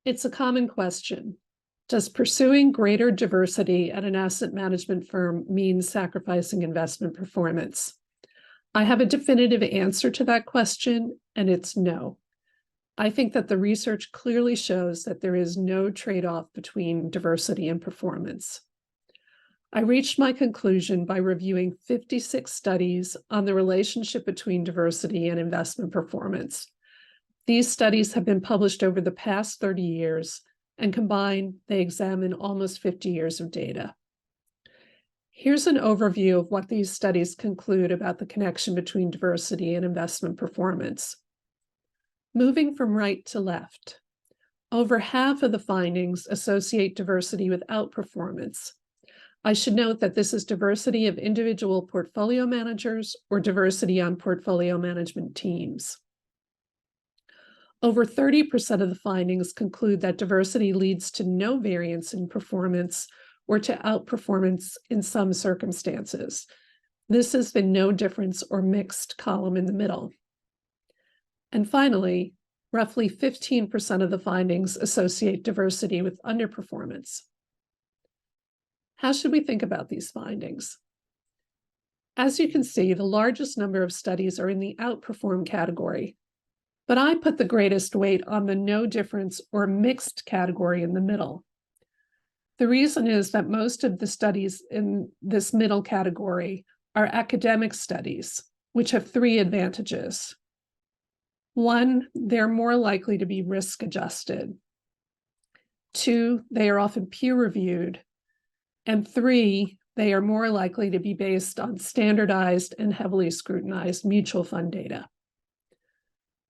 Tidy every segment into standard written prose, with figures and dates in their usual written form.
It's a common question. Does pursuing greater diversity at an asset management firm mean sacrificing investment performance? I have a definitive answer to that question, and it's no. I think that the research clearly shows that there is no trade-off between diversity and performance. I reached my conclusion by reviewing 56 studies on the relationship between diversity and investment performance. These studies have been published over the past 30 years, and combined, they examine almost 50 years of data. Here's an overview of what these studies conclude about the connection between diversity and investment performance. Moving from right to left, over half of the findings associate diversity with outperformance. I should note that this is diversity of individual portfolio managers or diversity on portfolio management teams. Over 30% of the findings conclude that diversity leads to no variance in performance or to outperformance in some circumstances. This is the no difference or mixed column in the middle. And finally, roughly 15% of the findings associate diversity with underperformance. How should we think about these findings? As you can see, the largest number of studies are in the outperform category, but I put the greatest weight on the no difference or mixed category in the middle. The reason is that most of the studies in this middle category are academic studies, which have three advantages. One, they're more likely to be risk adjusted. Two, they are often peer reviewed. And three, they are more likely to be based on standardized and heavily scrutinized mutual fund data.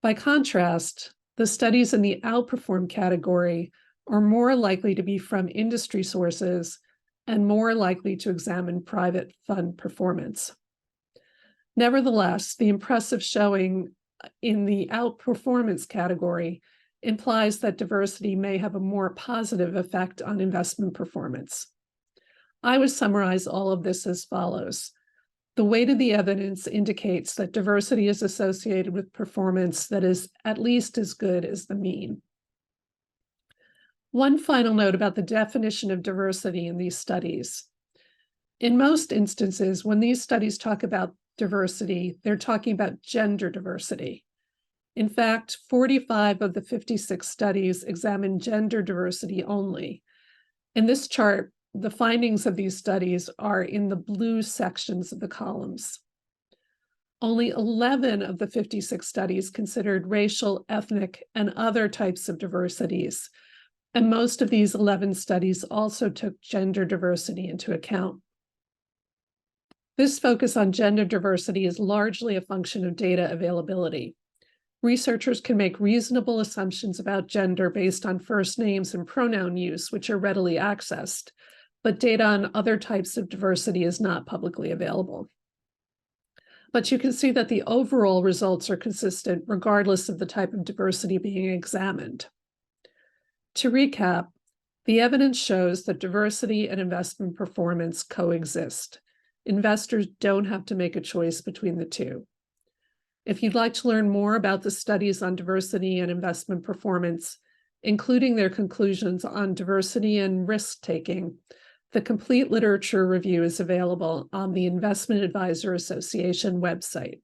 By contrast, the studies in the outperform category are more likely to be from industry sources and more likely to examine private fund performance. Nevertheless, the impressive showing in the outperformance category implies that diversity may have a more positive effect on investment performance. I would summarize all of this as follows. The weight of the evidence indicates that diversity is associated with performance that is at least as good as the mean. One final note about the definition of diversity in these studies. In most instances, when these studies talk about diversity, they're talking about gender diversity. In fact, 45 of the 56 studies examine gender diversity only. In this chart, the findings of these studies are in the blue sections of the columns. Only 11 of the 56 studies considered racial, ethnic, and other types of diversities, and most of these 11 studies also took gender diversity into account. This focus on gender diversity is largely a function of data availability. Researchers can make reasonable assumptions about gender based on first names and pronoun use, which are readily accessed, but data on other types of diversity is not publicly available. But you can see that the overall results are consistent regardless of the type of diversity being examined. To recap, the evidence shows that diversity and investment performance coexist. Investors don't have to make a choice between the two. If you'd like to learn more about the studies on diversity and investment performance, including their conclusions on diversity and risk-taking, the complete literature review is available on the Investment Advisor Association website.